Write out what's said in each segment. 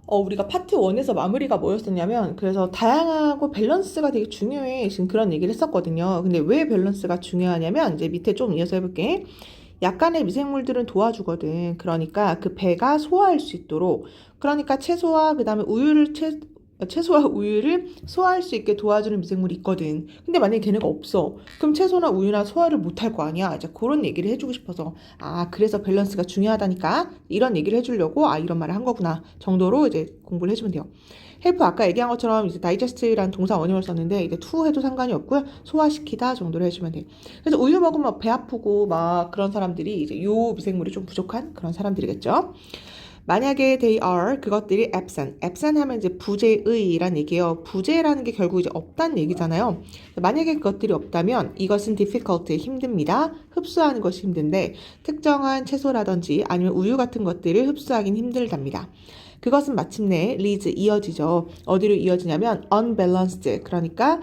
우리가 파트 1에서 마무리가 뭐였었냐면, 그래서 다양하고 밸런스가 되게 중요해. 지금 그런 얘기를 했었거든요. 근데 왜 밸런스가 중요하냐면, 이제 밑에 좀 이어서 해볼게. 약간의 미생물들은 도와주거든. 그러니까 그 배가 소화할 수 있도록. 그러니까 채소와 그다음에 채소와 우유를 소화할 수 있게 도와주는 미생물이 있거든. 근데 만약에 걔네가 없어. 그럼 채소나 우유나 소화를 못할 거 아니야. 이제 그런 얘기를 해주고 싶어서. 그래서 밸런스가 중요하다니까. 이런 얘기를 해주려고, 이런 말을 한 거구나. 정도로 이제 공부를 해주면 돼요. 헬프 아까 얘기한 것처럼 이제 다이제스트라는 동사 원형을 썼는데, 이제 to 해도 상관이 없고요. 소화시키다 정도로 해주면 돼요. 그래서 우유 먹으면 배 아프고 막 그런 사람들이 이제 요 미생물이 좀 부족한 그런 사람들이겠죠. 만약에 they are 그것들이 absent 하면 이제 부재의란 얘기예요. 부재라는 게 결국 이제 없다는 얘기잖아요. 만약에 그것들이 없다면 이것은 difficult 힘듭니다. 흡수하는 것이 힘든데 특정한 채소라든지 아니면 우유 같은 것들을 흡수하긴 힘들답니다. 그것은 마침내 leads 이어지죠. 어디로 이어지냐면 unbalanced 그러니까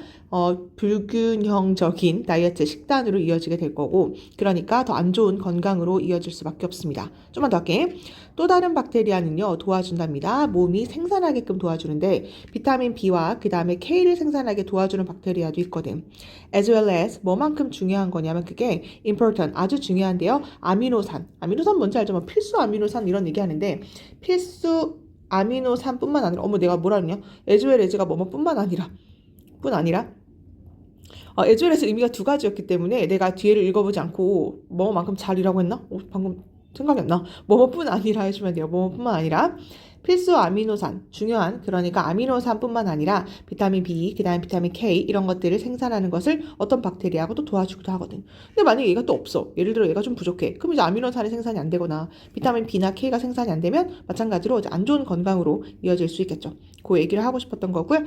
불균형적인 다이어트 식단으로 이어지게 될 거고 그러니까 더 안 좋은 건강으로 이어질 수밖에 없습니다. 좀만 더 할게. 또 다른 박테리아는요 도와준답니다. 몸이 생산하게끔 도와주는데 비타민 B와 그 다음에 K를 생산하게 도와주는 박테리아도 있거든. As well as 뭐만큼 중요한 거냐면 그게 important 아주 중요한데요. 아미노산 뭔지 알죠? 뭐 필수 아미노산 이런 얘기하는데 필수 아미노산뿐만 아니라 내가 뭐라 했냐? as well as가 뭐뭐뿐만 아니라 as well as 의미가 두 가지였기 때문에 내가 뒤에를 읽어보지 않고 뭐만큼 잘이라고 했나? 방금 생각이 안 나. 뭐뭐뿐 아니라 해주면 돼요. 뭐뭐뿐만 아니라 필수 아미노산, 중요한 그러니까 아미노산뿐만 아니라 비타민 B, 그다음에 비타민 K 이런 것들을 생산하는 것을 어떤 박테리아하고도 도와주기도 하거든. 근데 만약에 얘가 또 없어. 예를 들어 얘가 좀 부족해. 그럼 이제 아미노산이 생산이 안 되거나 비타민 B나 K가 생산이 안 되면 마찬가지로 이제 안 좋은 건강으로 이어질 수 있겠죠. 그 얘기를 하고 싶었던 거고요.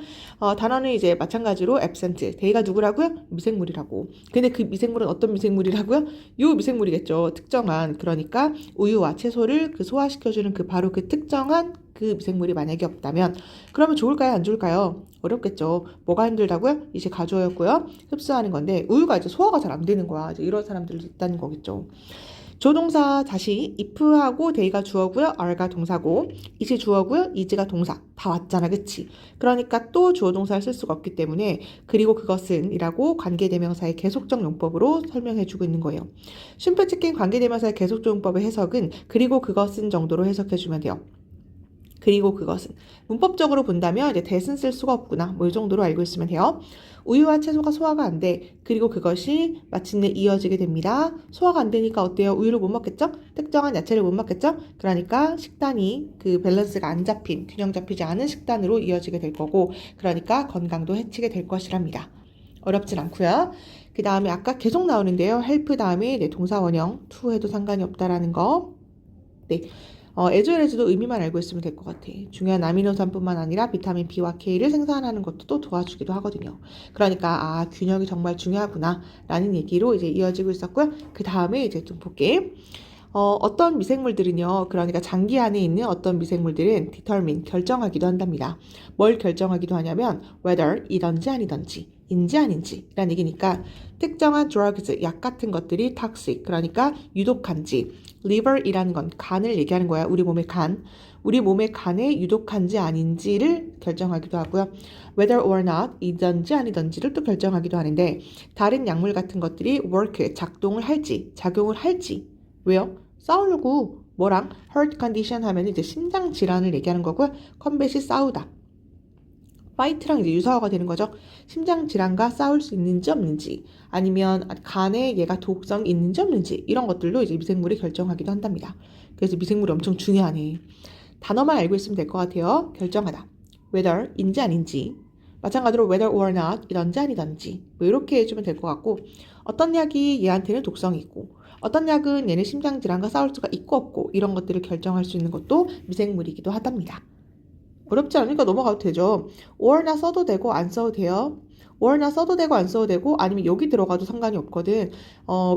단어는 이제 마찬가지로 absent. 대가 누구라고요? 미생물이라고. 근데 그 미생물은 어떤 미생물이라고요? 요 미생물이겠죠. 특정한 그러니까 우유와 채소를 소화시켜주는 바로 그 특정한 그 미생물이 만약에 없다면 그러면 좋을까요? 안 좋을까요? 어렵겠죠. 뭐가 힘들다고요? 이제 가져였고요. 흡수하는 건데 우유가 이제 소화가 잘 안 되는 거야. 이제 이런 사람들이 있다는 거겠죠. 조동사 다시 if하고 they가 주어고요. are가 동사고 is이 주어고요. is가 동사. 다 왔잖아. 그치? 그러니까 또 주어 동사를 쓸 수가 없기 때문에 그리고 그것은 이라고 관계대명사의 계속적 용법으로 설명해주고 있는 거예요. 쉼표치킨 관계대명사의 계속적 용법의 해석은 그리고 그것은 정도로 해석해주면 돼요. 그리고 그것은 문법적으로 본다면 이제 that은 쓸 수가 없구나. 이 정도로 알고 있으면 돼요. 우유와 채소가 소화가 안 돼. 그리고 그것이 마침내 이어지게 됩니다. 소화가 안 되니까 어때요? 우유를 못 먹겠죠? 특정한 야채를 못 먹겠죠? 그러니까 식단이 밸런스가 안 잡힌, 균형 잡히지 않은 식단으로 이어지게 될 거고 그러니까 건강도 해치게 될 것이랍니다. 어렵진 않고요. 그 다음에 아까 계속 나오는데요. help 다음에 동사 원형 to 해도 상관이 없다라는 거. 네. as well as도 의미만 알고 있으면 될 것 같아. 중요한 아미노산뿐만 아니라 비타민 B와 K를 생산하는 것도 또 도와주기도 하거든요. 그러니까 균형이 정말 중요하구나 라는 얘기로 이제 이어지고 있었고요. 그 다음에 이제 좀 볼게. 어떤 미생물들은요. 그러니까 장기 안에 있는 어떤 미생물들은 determine 결정하기도 한답니다. 뭘 결정하기도 하냐면 whether 이던지 아니던지 인지 아닌지 라는 얘기니까 특정한 drugs, 약 같은 것들이 toxic, 그러니까 유독한지 liver이라는 건 간을 얘기하는 거야. 우리 몸의 간. 우리 몸의 간에 유독한지 아닌지를 결정하기도 하고요. whether or not 이던지 아니던지를 또 결정하기도 하는데 다른 약물 같은 것들이 work, 작동을 할지, 작용을 할지 왜요? 싸우려고 뭐랑 heart condition 하면 이제 심장 질환을 얘기하는 거고요. combat이 싸우다. fight랑 이제 유사어가 되는 거죠. 심장 질환과 싸울 수 있는지 없는지 아니면 간에 얘가 독성이 있는지 없는지 이런 것들로 이제 미생물이 결정하기도 한답니다. 그래서 미생물이 엄청 중요하네. 단어만 알고 있으면 될 것 같아요. 결정하다. whether인지 아닌지 마찬가지로 whether or not 이던지 아니던지 이렇게 해주면 될 것 같고 어떤 약이 얘한테는 독성이 있고 어떤 약은 얘네 심장질환과 싸울 수가 있고 없고 이런 것들을 결정할 수 있는 것도 미생물이기도 하답니다. 어렵지 않으니까 넘어가도 되죠. or나 써도 되고 안 써도 돼요. or나 써도 되고 안 써도 되고 아니면 여기 들어가도 상관이 없거든.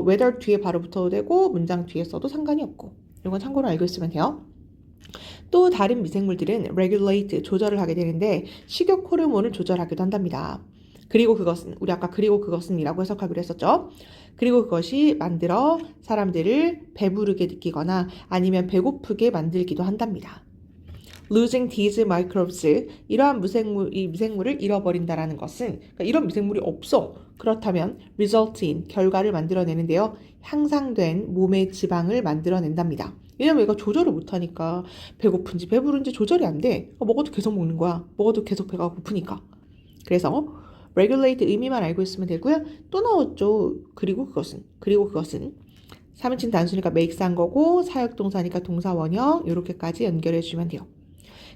whether 뒤에 바로 붙어도 되고 문장 뒤에 써도 상관이 없고 이건 참고로 알고 있으면 돼요. 또 다른 미생물들은 regulate 조절을 하게 되는데 식욕 호르몬을 조절하기도 한답니다. 그리고 그것은 우리 아까 그리고 그것은이라고 해석하기로 했었죠. 그리고 그것이 만들어 사람들을 배부르게 느끼거나 아니면 배고프게 만들기도 한답니다. losing these microbes 이러한 이 미생물을 잃어버린다라는 것은 그러니까 이런 미생물이 없어. 그렇다면 result in 결과를 만들어내는데요. 향상된 몸의 지방을 만들어낸답니다. 왜냐면 얘가 조절을 못하니까 배고픈지 배부른지 조절이 안 돼. 먹어도 계속 먹는 거야. 먹어도 계속 배가 고프니까. 그래서 regulate 의미만 알고 있으면 되고요. 또 나왔죠. 그리고 그것은 3인칭 단수니까 makes 한 거고 사역동사니까 동사 원형 이렇게까지 연결해 주시면 돼요.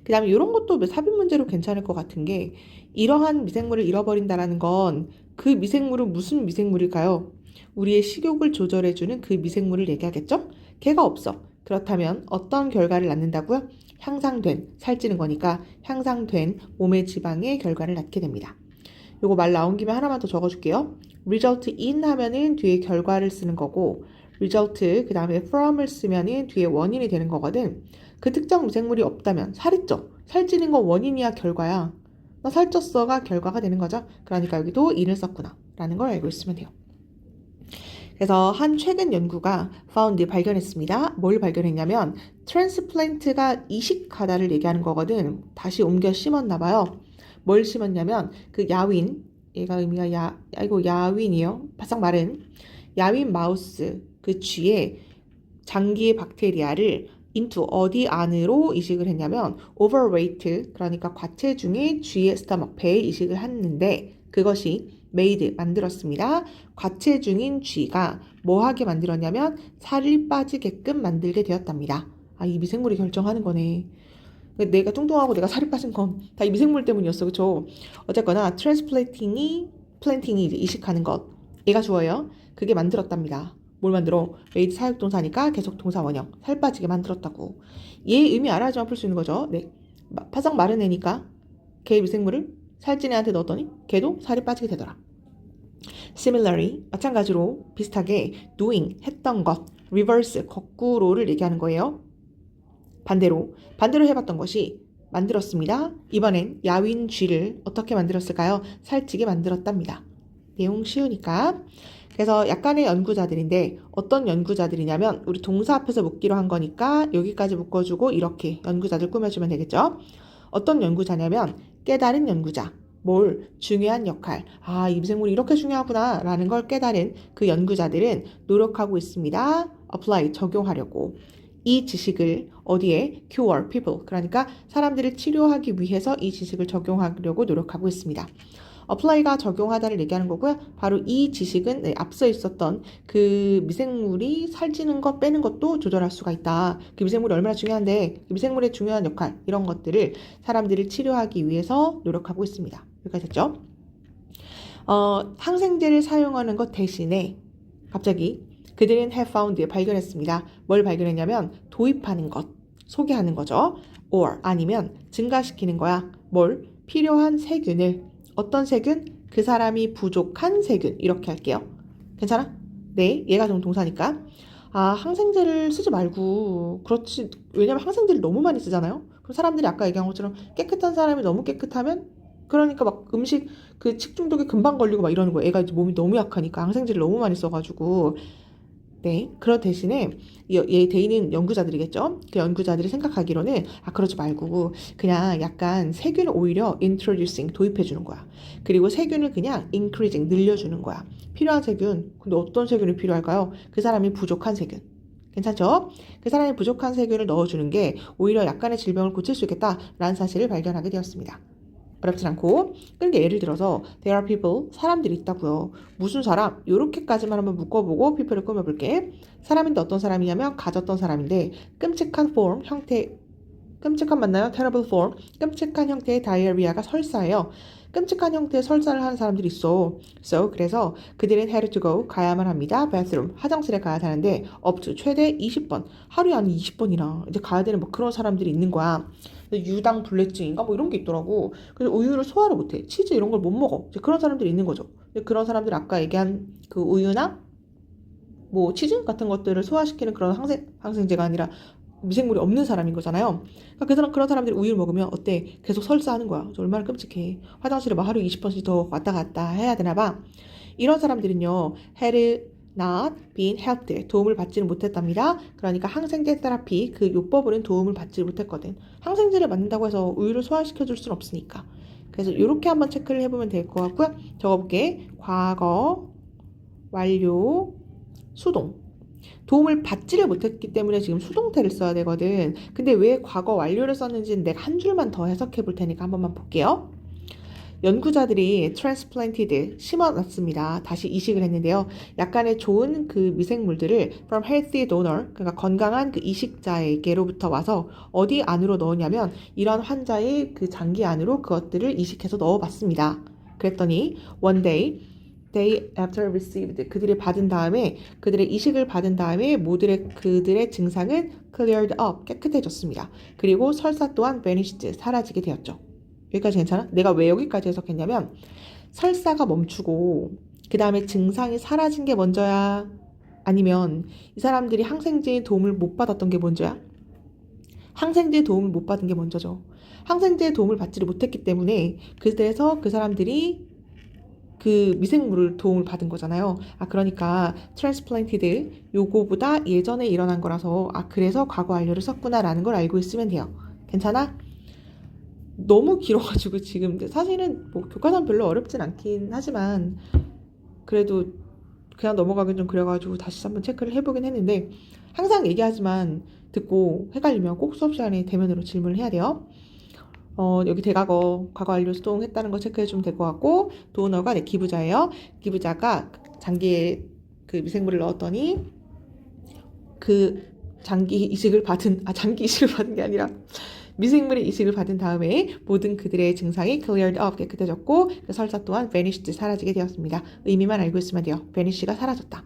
그 다음에 이런 것도 삽입 문제로 괜찮을 것 같은 게 이러한 미생물을 잃어버린다라는 건 그 미생물은 무슨 미생물일까요? 우리의 식욕을 조절해주는 그 미생물을 얘기하겠죠? 걔가 없어. 그렇다면 어떤 결과를 낳는다고요? 향상된, 살찌는 거니까 향상된 몸의 지방의 결과를 낳게 됩니다. 요거 말 나온 김에 하나만 더 적어줄게요. result in 하면은 뒤에 결과를 쓰는 거고 result 그 다음에 from을 쓰면은 뒤에 원인이 되는 거거든. 그 특정 미생물이 없다면 살이 쪄. 살찌는 건 원인이야 결과야. 나 살쪘어가 결과가 되는 거죠. 그러니까 여기도 in을 썼구나 라는 걸 알고 있으면 돼요. 그래서 한 최근 연구가 found 발견했습니다. 뭘 발견했냐면 transplant가 이식하다를 얘기하는 거거든. 다시 옮겨 심었나 봐요. 뭘 심었냐면 그 야윈 얘가 의미가 야윈이요. 바싹 마른 야윈 마우스 그 쥐의 장기의 박테리아를 into 어디 안으로 이식을 했냐면 overweight 그러니까 과체중의 쥐의 스토막 배에 이식을 했는데 그것이 made 만들었습니다. 과체중인 쥐가 뭐 하게 만들었냐면 살이 빠지게끔 만들게 되었답니다. 이 미생물이 결정하는 거네. 내가 뚱뚱하고 내가 살이 빠진 건 다 이 미생물 때문이었어. 그쵸? 어쨌거나 플랜팅이 이제 이식하는 것 얘가 주어요. 그게 만들었답니다. 뭘 만들어? made 사역동사니까 계속 동사 원형 살 빠지게 만들었다고. 얘 의미 알아야지만 풀 수 있는 거죠. 네, 바싹 마른 애니까 걔 미생물을 살찐 애한테 넣었더니 걔도 살이 빠지게 되더라. Similarly, 마찬가지로 비슷하게 doing, 했던 것, reverse, 거꾸로를 얘기하는 거예요. 반대로 해봤던 것이 만들었습니다. 이번엔 야윈 쥐를 어떻게 만들었을까요? 살찌게 만들었답니다. 내용 쉬우니까. 그래서 약간의 연구자들인데 어떤 연구자들이냐면 우리 동사 앞에서 묶기로 한 거니까 여기까지 묶어주고 이렇게 연구자들 꾸며주면 되겠죠. 어떤 연구자냐면 깨달은 연구자. 뭘? 중요한 역할. 이 미생물이 이렇게 중요하구나 라는 걸 깨달은 그 연구자들은 노력하고 있습니다. apply, 적용하려고. 이 지식을 어디에? cure people. 그러니까 사람들을 치료하기 위해서 이 지식을 적용하려고 노력하고 있습니다. apply가 적용하다를 얘기하는 거고요. 바로 이 지식은 앞서 있었던 그 미생물이 살찌는 것 빼는 것도 조절할 수가 있다. 그 미생물이 얼마나 중요한데 그 미생물의 중요한 역할 이런 것들을 사람들을 치료하기 위해서 노력하고 있습니다. 여기까지 됐죠? 항생제를 사용하는 것 대신에 갑자기 그들은 have found 발견했습니다. 뭘 발견했냐면 도입하는 것, 소개하는 거죠. or 아니면 증가시키는 거야. 뭘? 필요한 세균을 어떤 세균? 그 사람이 부족한 세균 이렇게 할게요. 괜찮아? 네, 얘가 좀 동사니까 항생제를 쓰지 말고 그렇지 왜냐면 항생제를 너무 많이 쓰잖아요. 그럼 사람들이 아까 얘기한 것처럼 깨끗한 사람이 너무 깨끗하면 그러니까 막 음식 그 식중독에 금방 걸리고 막 이러는 거예요. 애가 이제 몸이 너무 약하니까 항생제를 너무 많이 써가지고 네, 그런 대신에 얘 대인은 연구자들이겠죠? 그 연구자들이 생각하기로는 그러지 말고 그냥 약간 세균을 오히려 introducing 도입해 주는 거야. 그리고 세균을 그냥 increasing 늘려주는 거야. 필요한 세균. 근데 어떤 세균이 필요할까요? 그 사람이 부족한 세균. 괜찮죠? 그 사람이 부족한 세균을 넣어주는 게 오히려 약간의 질병을 고칠 수 있겠다라는 사실을 발견하게 되었습니다. 어렵진 않고 그러니까 예를 들어서 there are people 사람들이 있다고요. 무슨 사람? 요렇게까지만 한번 묶어보고 people을 꾸며볼게. 사람인데 어떤 사람이냐면 가졌던 사람인데 끔찍한 form 형태 끔찍한 맞나요? terrible form 끔찍한 형태의 다이어리아가 설사예요. 끔찍한 형태의 설사를 하는 사람들이 있어. 그래서 그들은 had to go 가야만 합니다. bathroom 화장실에 가야 하는데 up to 최대 20번 하루에 한 20번이나 이제 가야 되는 뭐 그런 사람들이 있는 거야. 유당 불내증인가 뭐 이런 게 있더라고. 그래서 우유를 소화를 못해. 치즈 이런 걸 못 먹어. 이제 그런 사람들이 있는 거죠. 그런 사람들 아까 얘기한 그 우유나 뭐 치즈 같은 것들을 소화시키는 그런 항생제가 아니라 미생물이 없는 사람인 거잖아요. 그러니까 그런 사람들이 우유를 먹으면 어때? 계속 설사하는 거야. 얼마나 끔찍해. 화장실에 막 하루에 20번씩 더 왔다 갔다 해야 되나 봐. 이런 사람들은요. had not been helped. 도움을 받지는 못했답니다. 그러니까 항생제 테라피 그 요법으로는 도움을 받지 못했거든. 항생제를 맞는다고 해서 우유를 소화시켜 줄 수는 없으니까. 그래서 이렇게 한번 체크를 해보면 될 것 같고요. 적어볼게. 과거, 완료, 수동. 도움을 받지를 못했기 때문에 지금 수동태를 써야 되거든. 근데 왜 과거 완료를 썼는지는 내가 한 줄만 더 해석해 볼 테니까 한 번만 볼게요. 연구자들이 transplanted 심어놨습니다. 다시 이식을 했는데요. 약간의 좋은 그 미생물들을 from healthy donor, 그러니까 건강한 그 이식자에게로부터 와서 어디 안으로 넣었냐면 이런 환자의 그 장기 안으로 그것들을 이식해서 넣어봤습니다. 그랬더니 one day after received 그들이 받은 다음에 그들의 이식을 받은 다음에 그들의 증상은 cleared up 깨끗해졌습니다. 그리고 설사 또한 vanished 사라지게 되었죠. 여기까지 괜찮아? 내가 왜 여기까지 해석했냐면 설사가 멈추고 그 다음에 증상이 사라진 게 먼저야? 아니면 이 사람들이 항생제의 도움을 못 받았던 게 먼저야? 항생제의 도움을 못 받은 게 먼저죠. 항생제의 도움을 받지를 못했기 때문에 그래서 그 사람들이 그 미생물을 도움을 받은 거잖아요. 그러니까 transplanted 요거보다 예전에 일어난 거라서 그래서 과거 완료를 썼구나라는 걸 알고 있으면 돼요. 괜찮아? 너무 길어가지고 지금 사실은 뭐 교과서는 별로 어렵진 않긴 하지만 그래도 그냥 넘어가긴 좀 그래가지고 다시 한번 체크를 해보긴 했는데 항상 얘기하지만 듣고 헷갈리면 꼭 수업 시간에 대면으로 질문을 해야 돼요. 여기 대과거 과거 완료 수동했다는 거 체크해주면 될 것 같고 도너가 내 기부자예요. 기부자가 장기에 그 미생물을 넣었더니 그 장기 이식을 받은 게 아니라 미생물의 이식을 받은 다음에 모든 그들의 증상이 cleared up 깨끗해졌고 그 설사 또한 vanished 사라지게 되었습니다. 의미만 알고 있으면 돼요. vanish가 사라졌다.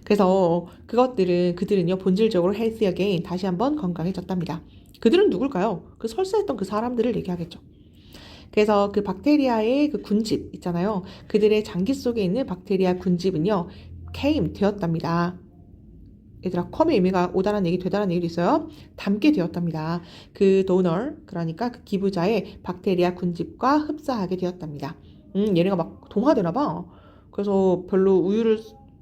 그래서 그들은요 본질적으로 healthy again 다시 한번 건강해졌답니다. 그들은 누굴까요? 그 설사했던 그 사람들을 얘기하겠죠. 그래서 그 박테리아의 그 군집 있잖아요. 그들의 장기 속에 있는 박테리아 군집은요 came 되었답니다. 얘들아, come의 의미가 오다라는 얘기, 되다라는 얘기도 있어요. 담게 되었답니다. 그 donor, 그러니까 그 기부자의 박테리아 군집과 흡사하게 되었답니다. 얘네가 막 동화되나 봐. 그래서 별로 우유를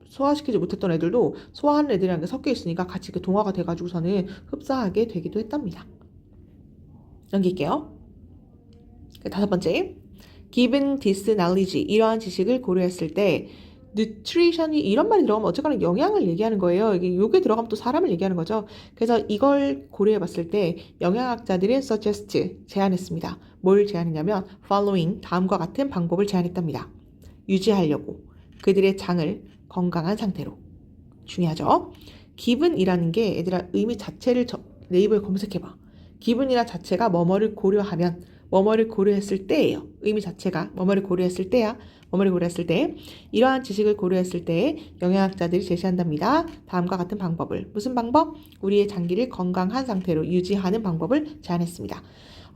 소화시키지 못했던 애들도 소화하는 애들이랑 섞여 있으니까 같이 그 동화가 돼가지고서는 흡사하게 되기도 했답니다. 넘길게요. 다섯 번째, given this knowledge, 이러한 지식을 고려했을 때 nutrition이 이런 말이 들어가면 어쨌거나 영양을 얘기하는 거예요. 요게 들어가면 또 사람을 얘기하는 거죠. 그래서 이걸 고려해 봤을 때 영양학자들은 suggest, 제안했습니다. 뭘 제안했냐면 following, 다음과 같은 방법을 제안했답니다. 유지하려고 그들의 장을 건강한 상태로. 중요하죠. given이라는 게 얘들아 의미 자체를 네이버에 검색해봐. given이라 자체가 뭐뭐를 고려하면 뭐뭐를 고려했을 때예요. 의미 자체가 뭐뭐를 고려했을 때야. 뭐뭐를 고려했을 때 이러한 지식을 고려했을 때 영양학자들이 제시한답니다. 다음과 같은 방법을. 무슨 방법? 우리의 장기를 건강한 상태로 유지하는 방법을 제안했습니다.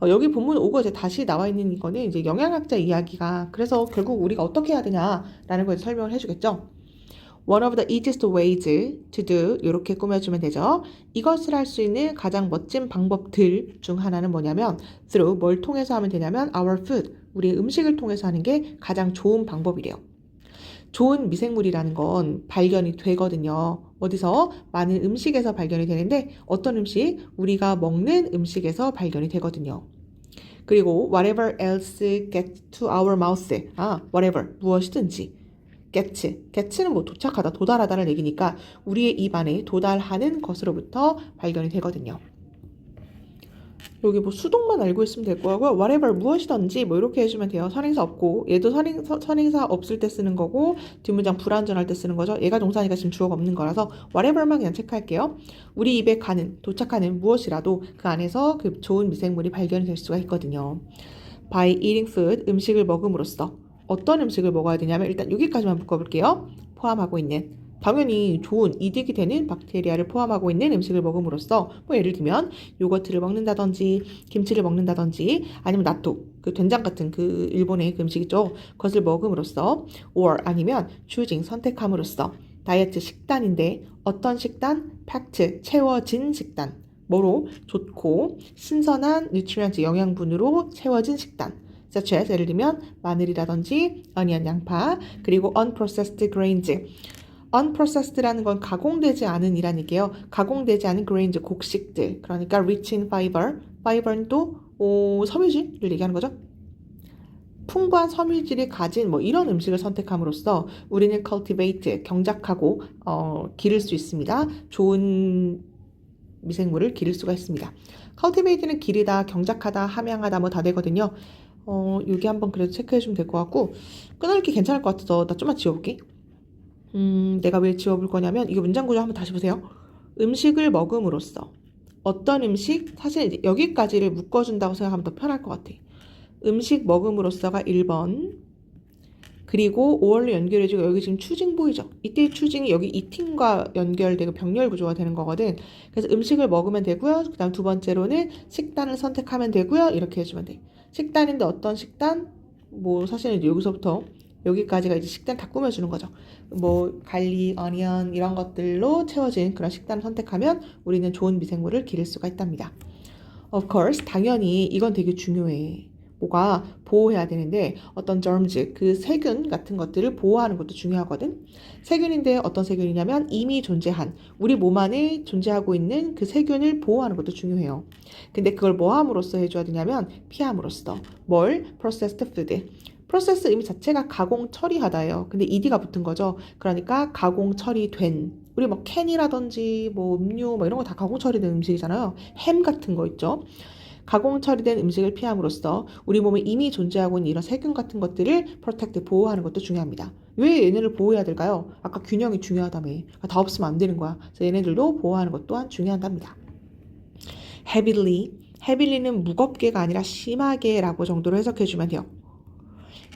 여기 본문 5가 이제 다시 나와 있는 이거는 이제 영양학자 이야기가 그래서 결국 우리가 어떻게 해야 되냐라는 걸 설명을 해주겠죠. One of the easiest ways to do 이렇게 꾸며주면 되죠. 이것을 할 수 있는 가장 멋진 방법들 중 하나는 뭐냐면 through 뭘 통해서 하면 되냐면 our food 우리의 음식을 통해서 하는 게 가장 좋은 방법이래요. 좋은 미생물이라는 건 발견이 되거든요. 어디서? 많은 음식에서 발견이 되는데 어떤 음식? 우리가 먹는 음식에서 발견이 되거든요. 그리고 whatever else gets to our mouth whatever 무엇이든지 get는 뭐 도착하다, 도달하다는 얘기니까 우리의 입안에 도달하는 것으로부터 발견이 되거든요. 여기 뭐 수동만 알고 있으면 될 거고요. whatever 무엇이든지 뭐 이렇게 해주면 돼요. 선행사 없고 얘도 선행사 없을 때 쓰는 거고 뒷문장 불완전할 때 쓰는 거죠. 얘가 동사니까 지금 주어가 없는 거라서 whatever만 그냥 체크할게요. 우리 입에 도착하는 무엇이라도 그 안에서 그 좋은 미생물이 발견이 될 수가 있거든요. by eating food 음식을 먹음으로써 어떤 음식을 먹어야 되냐면 일단 여기까지만 묶어볼게요. 포함하고 있는 당연히 좋은 이득이 되는 박테리아를 포함하고 있는 음식을 먹음으로써 뭐 예를 들면 요거트를 먹는다든지 김치를 먹는다든지 아니면 나토 그 된장 같은 그 일본의 그 음식 있죠. 그것을 먹음으로써 or 아니면 choosing 선택함으로써 다이어트 식단인데 어떤 식단? packed 채워진 식단 뭐로? 좋고 신선한 nutrient 영양분으로 채워진 식단 such as 예를 들면 마늘이라든지 onion 양파 그리고 unprocessed grains unprocessed라는 건 가공되지 않은 이란 얘기예요. 가공되지 않은 grains, 곡식들. 그러니까 rich in fiber. fiber는 또 섬유질을 얘기하는 거죠. 풍부한 섬유질이 가진 뭐 이런 음식을 선택함으로써 우리는 cultivate, 경작하고 기를 수 있습니다. 좋은 미생물을 기를 수가 있습니다. cultivate는 기르다, 경작하다, 함양하다 뭐 다 되거든요. 여기 한번 그래도 체크해 주면 될 것 같고 끊어읽기 괜찮을 것 같아서 나 좀만 지워볼게. 내가 왜 지워볼 거냐면 이거 문장 구조 한번 다시 보세요. 음식을 먹음으로써 어떤 음식, 사실 이제 여기까지를 묶어준다고 생각하면 더 편할 것 같아. 음식 먹음으로써가 1번. 그리고 5월로 연결해주고 여기 지금 추징 보이죠? 이때 추징이 여기 eating과 연결되고 병렬 구조가 되는 거거든. 그래서 음식을 먹으면 되고요. 그 다음 두 번째로는 식단을 선택하면 되고요. 이렇게 해주면 돼. 식단인데 어떤 식단? 뭐 사실은 이제 여기서부터 여기까지가 이제 식단 다 꾸며주는 거죠. 뭐 갈릭, 어니언 이런 것들로 채워진 그런 식단을 선택하면 우리는 좋은 미생물을 기를 수가 있답니다. Of course, 당연히 이건 되게 중요해. 뭐가 보호해야 되는데 어떤 germs, 그 세균 같은 것들을 보호하는 것도 중요하거든. 세균인데 어떤 세균이냐면 이미 존재한 우리 몸 안에 존재하고 있는 그 세균을 보호하는 것도 중요해요. 근데 그걸 뭐 함으로써 해줘야 되냐면 피함으로써. 뭘? processed food. 프로세스 의미 자체가 가공 처리하다예요. 근데 ed가 붙은 거죠. 그러니까 가공 처리된 우리 뭐 캔이라든지 뭐 음료 뭐 이런 거 다 가공 처리된 음식이잖아요. 햄 같은 거 있죠. 가공 처리된 음식을 피함으로써 우리 몸에 이미 존재하고 있는 이런 세균 같은 것들을 프로텍트 보호하는 것도 중요합니다. 왜 얘네를 보호해야 될까요? 아까 균형이 중요하다며. 다 없으면 안 되는 거야. 그래서 얘네들도 보호하는 것 또한 중요하답니다. heavy는 무겁게가 아니라 심하게라고 정도로 해석해주면 돼요.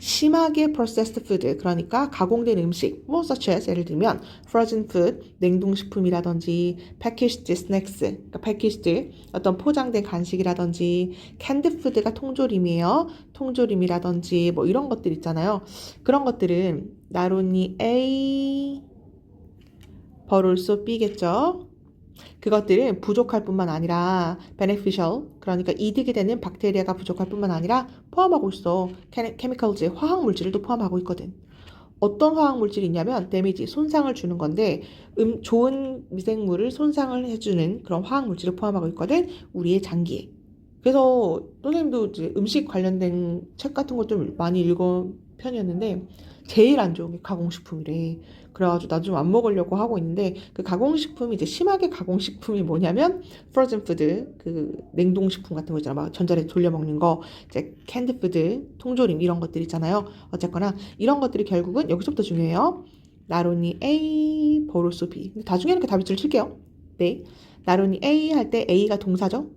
심하게 processed food, 그러니까 가공된 음식, 뭐 such as 예를 들면 frozen food, 냉동식품이라든지 packaged snacks, 그러니까 packaged 어떤 포장된 간식이라든지 canned food가 통조림이에요. 통조림이라든지 뭐 이런 것들 있잖아요. 그런 것들은 not only A but also B겠죠. 그것들은 부족할 뿐만 아니라 beneficial, 그러니까 이득이 되는 박테리아가 부족할 뿐만 아니라 포함하고 있어. chemicals, 화학물질도 포함하고 있거든. 어떤 화학물질이 있냐면 데미지, 손상을 주는 건데 좋은 미생물을 손상을 해주는 그런 화학물질을 포함하고 있거든. 우리의 장기에. 그래서 선생님도 이제 음식 관련된 책 같은 거 좀 많이 읽은 편이었는데 제일 안 좋은 게 가공식품이래. 그래가지고 나 좀 안 먹으려고 하고 있는데 그 가공식품이 이제 심하게 가공식품이 뭐냐면 frozen food, 그 냉동식품 같은 거 있잖아. 막 전자레인지 돌려 먹는 거, 이제 canned food, 통조림 이런 것들 있잖아요. 어쨌거나 이런 것들이 결국은 여기서부터 중요해요. not only A, but also B. 나중에는 그 답변을 칠게요. 네. not only A 할 때 A가 동사죠.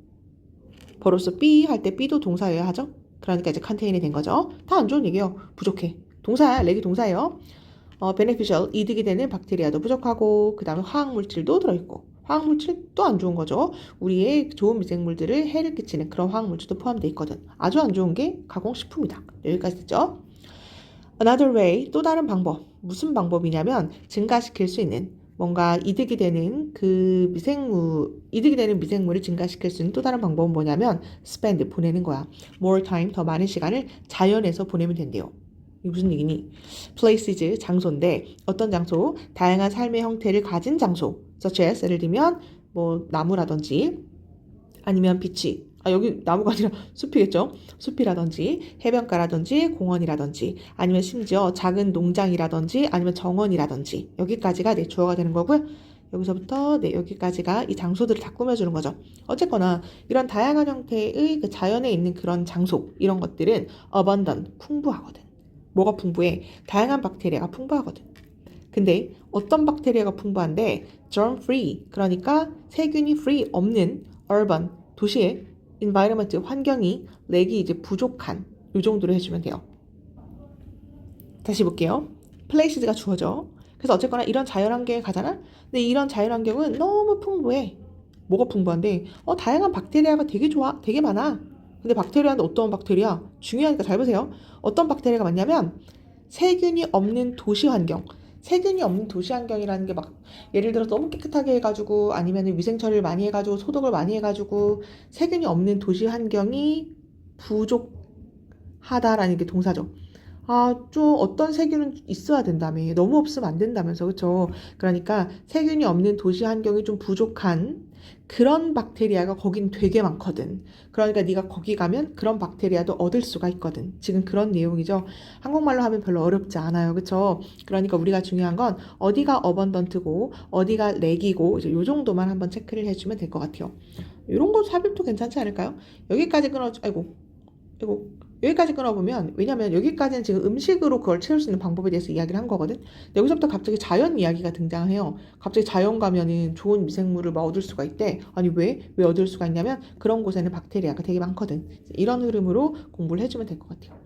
but also B 할 때 B도 동사여야 하죠. 그러니까 이제 컨테인이 된 거죠. 다 안 좋은 얘기예요. 부족해. 동사야, 렉이 동사예요. beneficial, 이득이 되는 박테리아도 부족하고 그 다음에 화학물질도 들어있고 화학물질도 안 좋은 거죠. 우리의 좋은 미생물들을 해를 끼치는 그런 화학물질도 포함되어 있거든. 아주 안 좋은 게 가공식품이다. 여기까지 됐죠? Another way, 또 다른 방법. 무슨 방법이냐면 증가시킬 수 있는 뭔가 이득이 되는 이득이 되는 미생물을 증가시킬 수 있는 또 다른 방법은 뭐냐면 spend, 보내는 거야. More time, 더 많은 시간을 자연에서 보내면 된대요. 이게 무슨 얘기니? places, 장소인데 어떤 장소? 다양한 삶의 형태를 가진 장소. such as, 예를 들면 뭐 나무라든지 아니면 빛이 여기 나무가 아니라 숲이겠죠? 숲이라든지 해변가라든지 공원이라든지 아니면 심지어 작은 농장이라든지 아니면 정원이라든지 여기까지가 내 주어가 되는 거고요. 여기서부터 여기까지가 이 장소들을 다 꾸며주는 거죠. 어쨌거나 이런 다양한 형태의 그 자연에 있는 그런 장소 이런 것들은 abundant, 풍부하거든. 뭐가 풍부해? 다양한 박테리아가 풍부하거든. 근데 어떤 박테리아가 풍부한데 germ free, 그러니까 세균이 free 없는 urban, 도시의 environment, 환경이 렉이 이제 부족한 이 정도로 해주면 돼요. 다시 볼게요. places가 주어져. 그래서 어쨌거나 이런 자연환경에 가잖아? 근데 이런 자연환경은 너무 풍부해. 뭐가 풍부한데? 다양한 박테리아가 되게 좋아. 되게 많아. 근데 박테리아는 어떤 박테리아? 중요하니까 잘 보세요. 어떤 박테리아가 많냐면 세균이 없는 도시 환경. 세균이 없는 도시 환경이라는 게 막 예를 들어서 너무 깨끗하게 해가지고 아니면 위생 처리를 많이 해가지고 소독을 많이 해가지고 세균이 없는 도시 환경이 부족하다라는 게 동사죠. 좀 어떤 세균은 있어야 된다며. 너무 없으면 안 된다면서. 그쵸? 그러니까 세균이 없는 도시 환경이 좀 부족한 그런 박테리아가 거긴 되게 많거든. 그러니까 네가 거기 가면 그런 박테리아도 얻을 수가 있거든. 지금 그런 내용이죠. 한국말로 하면 별로 어렵지 않아요. 그쵸? 그러니까 우리가 중요한 건 어디가 어번던트고 어디가 렉이고 이제 요 정도만 한번 체크를 해주면 될 것 같아요. 이런 거 삽입도 괜찮지 않을까요? 여기까지 아이고, 여기까지 끊어보면, 왜냐면 여기까지는 지금 음식으로 그걸 채울 수 있는 방법에 대해서 이야기를 한 거거든. 근데 여기서부터 갑자기 자연 이야기가 등장해요. 갑자기 자연 가면은 좋은 미생물을 막 얻을 수가 있대. 아니, 왜? 왜 얻을 수가 있냐면 그런 곳에는 박테리아가 되게 많거든. 이런 흐름으로 공부를 해주면 될 것 같아요.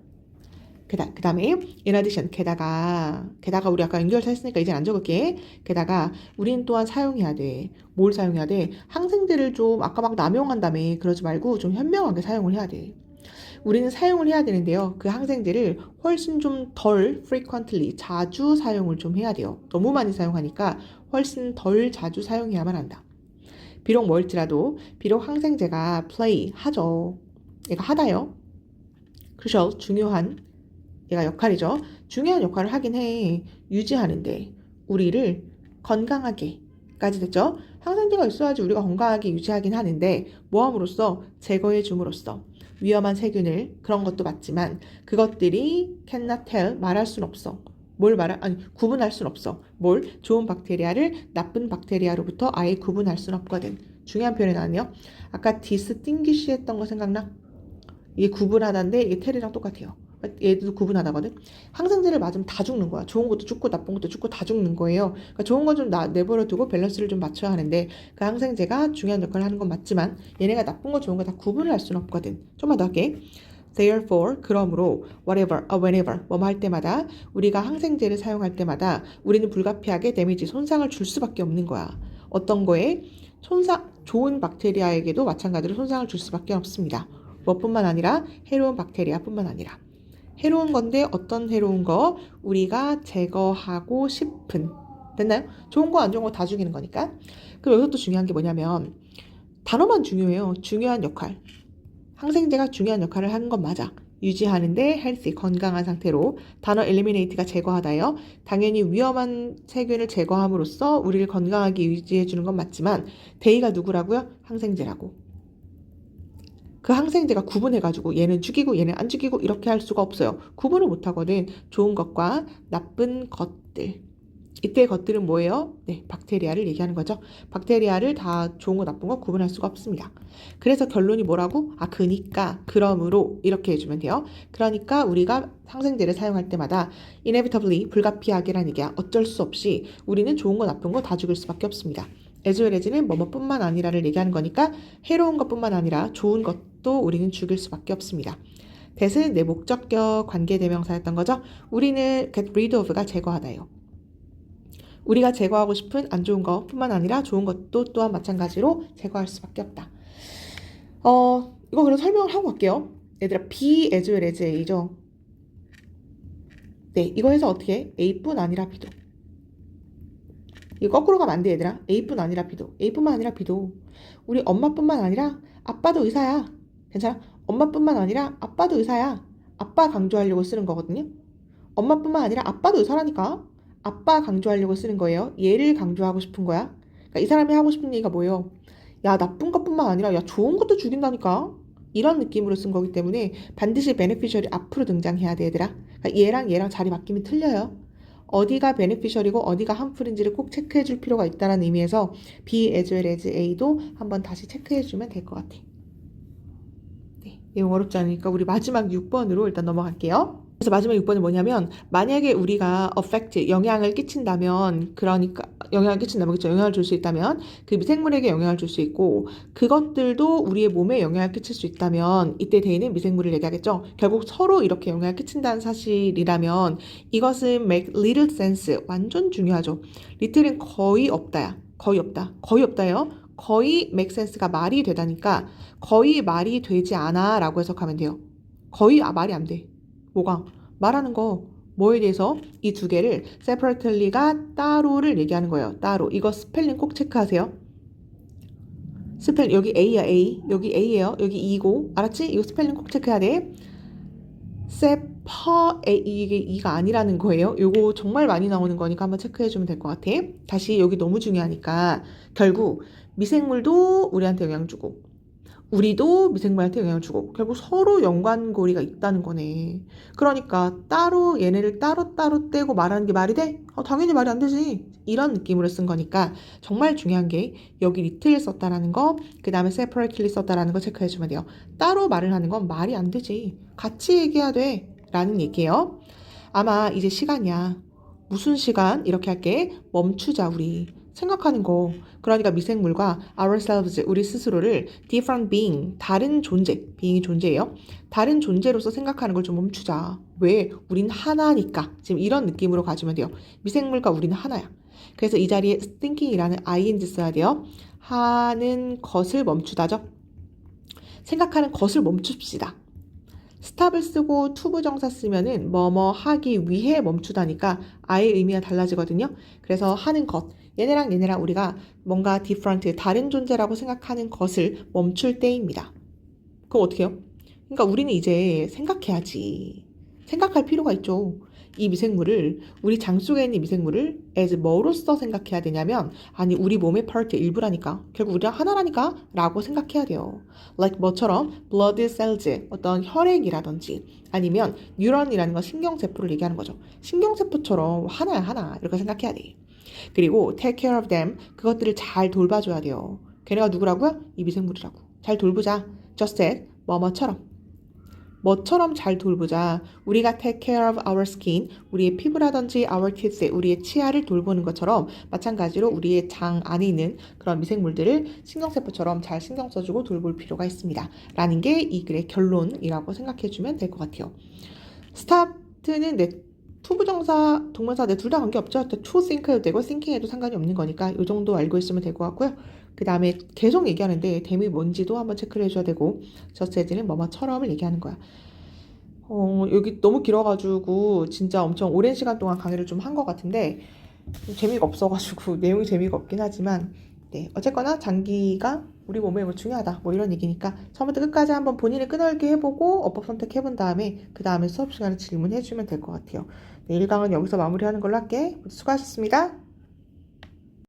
그 다음에 in addition, 게다가 우리 아까 연결사 했으니까 이제 안 적을게. 게다가 우리는 또한 사용해야 돼. 뭘 사용해야 돼? 항생제를 좀 아까 막 남용한다며. 그러지 말고 좀 현명하게 사용을 해야 돼. 우리는 사용을 해야 되는데요. 그 항생제를 훨씬 좀 덜 frequently, 자주 사용을 좀 해야 돼요. 너무 많이 사용하니까 훨씬 덜 자주 사용해야만 한다. 비록 멀지라도 비록 항생제가 play, 하죠. 얘가 하다요. crucial, 중요한 얘가 역할이죠. 중요한 역할을 하긴 해. 유지하는데 우리를 건강하게까지 됐죠. 항생제가 있어야지 우리가 건강하게 유지하긴 하는데 모함으로써 제거해 줌으로써 위험한 세균을 그런 것도 맞지만 그것들이 cannot tell 말할 순 없어. 구분할 순 없어. 뭘? 좋은 박테리아를 나쁜 박테리아로부터 아예 구분할 순 없거든. 중요한 표현이 나왔네요. 아까 distinguish 했던 거 생각나? 이게 구분하다인데 이게 텔이랑 똑같아요. 얘도 구분하다거든. 항생제를 맞으면 다 죽는 거야. 좋은 것도 죽고 나쁜 것도 죽고 다 죽는 거예요. 그러니까 좋은 거 좀 내버려 두고 밸런스를 좀 맞춰야 하는데 그 항생제가 중요한 역할을 하는 건 맞지만 얘네가 나쁜 거 좋은 거 다 구분을 할 수는 없거든. 좀만 더 할게. Therefore, 그러므로 whatever, whenever, 뭐뭐 할 때마다 우리가 항생제를 사용할 때마다 우리는 불가피하게 데미지, 손상을 줄 수밖에 없는 거야. 어떤 거에? 좋은 박테리아에게도 마찬가지로 손상을 줄 수밖에 없습니다. 뭐뿐만 아니라 해로운 박테리아뿐만 아니라 해로운 건데 어떤 해로운 거? 우리가 제거하고 싶은. 됐나요? 좋은 거 안 좋은 거 다 죽이는 거니까. 그럼 여기서 또 중요한 게 뭐냐면 단어만 중요해요. 중요한 역할. 항생제가 중요한 역할을 하는 건 맞아. 유지하는데 healthy, 건강한 상태로. 단어 eliminate가 제거하다예요. 당연히 위험한 세균을 제거함으로써 우리를 건강하게 유지해 주는 건 맞지만 they가 누구라고요? 항생제라고. 그 항생제가 구분해가지고 얘는 죽이고 얘는 안 죽이고 이렇게 할 수가 없어요. 구분을 못하거든. 좋은 것과 나쁜 것들. 이때 것들은 뭐예요? 네, 박테리아를 얘기하는 거죠. 박테리아를 다 좋은 거 나쁜 거 구분할 수가 없습니다. 그래서 결론이 뭐라고? 그러니까, 그러므로 이렇게 해주면 돼요. 그러니까 우리가 항생제를 사용할 때마다 inevitably, 불가피하게라는 얘기야. 어쩔 수 없이 우리는 좋은 거 나쁜 거 다 죽일 수밖에 없습니다. as well as는 뭐뭐뿐만 아니라를 얘기하는 거니까 해로운 것뿐만 아니라 좋은 것도 우리는 죽일 수밖에 없습니다. that은 내 목적격 관계대명사였던 거죠. 우리는 get rid of가 제거하다예요. 우리가 제거하고 싶은 안 좋은 것뿐만 아니라 좋은 것도 또한 마찬가지로 제거할 수밖에 없다. 이거 그럼 설명을 하고 갈게요. 얘들아, be as well as A죠. 네, 이거 해서 어떻게 해? A뿐 아니라 B도. 이거 거꾸로 가면 안 돼, 얘들아. A뿐 아니라 B도. A뿐만 아니라 B도. 우리 엄마뿐만 아니라 아빠도 의사야. 괜찮아? 엄마뿐만 아니라 아빠도 의사야. 아빠 강조하려고 쓰는 거거든요. 엄마뿐만 아니라 아빠도 의사라니까. 아빠 강조하려고 쓰는 거예요. 얘를 강조하고 싶은 거야. 그러니까 이 사람이 하고 싶은 얘기가 뭐예요? 야, 나쁜 것뿐만 아니라 야, 좋은 것도 죽인다니까. 이런 느낌으로 쓴 거기 때문에 반드시 beneficial이 앞으로 등장해야 돼, 얘들아. 그러니까 얘랑 자리 바뀌면 틀려요. 어디가 beneficial이고 어디가 harmful인지를 꼭 체크해 줄 필요가 있다는 의미에서 be as well as A도 한번 다시 체크해 주면 될 것 같아. 네, 내용 어렵지 않으니까 우리 마지막 6번으로 일단 넘어갈게요. 그래서 마지막 6번은 뭐냐면 만약에 우리가 affect, 영향을 끼친다면 그러니까 영향을 끼친다면 그렇죠. 영향을 줄 수 있다면 그 미생물에게 영향을 줄 수 있고 그것들도 우리의 몸에 영향을 끼칠 수 있다면 이때 대인은 미생물을 얘기하겠죠. 결국 서로 이렇게 영향을 끼친다는 사실이라면 이것은 make little sense, 완전 중요하죠. little은 거의 없다야. 거의 없다. 거의 없다요. 거의 make sense가 말이 되다니까 거의 말이 되지 않아 라고 해석하면 돼요. 거의 말이 안 돼. 뭐가? 말하는 거 뭐에 대해서? 이 두 개를 separately가 따로를 얘기하는 거예요. 따로. 이거 스펠링 꼭 체크하세요. 스펠링 여기 A야 A. 여기 A예요. 여기 E고. 알았지? 이거 스펠링 꼭 체크해야 돼. 이게 이가 아니라는 거예요. 요거 정말 많이 나오는 거니까 한번 체크해주면 될 것 같아. 다시 여기 너무 중요하니까 결국 미생물도 우리한테 영향 주고 우리도 미생물한테 영향을 주고 결국 서로 연관고리가 있다는 거네. 그러니까 따로 얘네를 따로따로 떼고 말하는 게 말이 돼? 당연히 말이 안 되지. 이런 느낌으로 쓴 거니까 정말 중요한 게 여기 little을 썼다라는 거, 그 다음에 separately 썼다라는 거 체크해주면 돼요. 따로 말을 하는 건 말이 안 되지. 같이 얘기해야 돼. 라는 얘기예요. 아마 이제 시간이야. 무슨 시간? 이렇게 할게. 멈추자 우리. 생각하는 거. 그러니까 미생물과 ourselves, 우리 스스로를 different being, 다른 존재, being이 존재예요. 다른 존재로서 생각하는 걸 좀 멈추자. 왜? 우린 하나니까. 지금 이런 느낌으로 가지면 돼요. 미생물과 우리는 하나야. 그래서 이 자리에 thinking이라는 ing 써야 돼요. 하는 것을 멈추다죠. 생각하는 것을 멈춥시다. 스탑을 쓰고 to 부정사 쓰면은 뭐뭐 하기 위해 멈추다니까 아예 의미가 달라지거든요. 그래서 하는 것, 얘네랑 우리가 뭔가 different, 다른 존재라고 생각하는 것을 멈출 때입니다. 그럼 어떻게 해요? 그러니까 우리는 이제 생각해야지. 생각할 필요가 있죠. 이 미생물을, 우리 장 속에 있는 미생물을 as 뭐로서 생각해야 되냐면, 아니 우리 몸의 파트 일부라니까, 결국 우리랑 하나라니까 라고 생각해야 돼요. like 뭐처럼 blood cells, 어떤 혈액이라든지 아니면 뉴런이라는 건 신경세포를 얘기하는 거죠. 신경세포처럼 하나야 하나 이렇게 생각해야 돼. 그리고 take care of them, 그것들을 잘 돌봐줘야 돼요. 걔네가 누구라고요? 이 미생물이라고. 잘 돌보자. just as 뭐처럼 잘 돌보자. 우리가 take care of our skin, 우리의 피부라든지 our teeth, 우리의 치아를 돌보는 것처럼 마찬가지로 우리의 장 안에 있는 그런 미생물들을 신경세포처럼 잘 신경 써주고 돌볼 필요가 있습니다. 라는 게 이 글의 결론이라고 생각해주면 될 것 같아요. start는 투부정사, 동명사 둘 다 관계없죠. to think 해도 되고 thinking 해도 상관이 없는 거니까 이 정도 알고 있으면 될 것 같고요. 그 다음에 계속 얘기하는데 댐이 뭔지도 한번 체크를 해줘야 되고 just as는 뭐뭐처럼을 얘기하는 거야. 여기 너무 길어가지고 진짜 엄청 오랜 시간 동안 강의를 좀 한 것 같은데 재미가 없어가지고 내용이 재미가 없긴 하지만 네, 어쨌거나 장기가 우리 몸에 뭐 중요하다 뭐 이런 얘기니까 처음부터 끝까지 한번 본인을 끄넓게 해보고 어법 선택해본 다음에 그 다음에 수업 시간에 질문해주면 될 것 같아요. 네, 1강은 여기서 마무리하는 걸로 할게. 수고하셨습니다.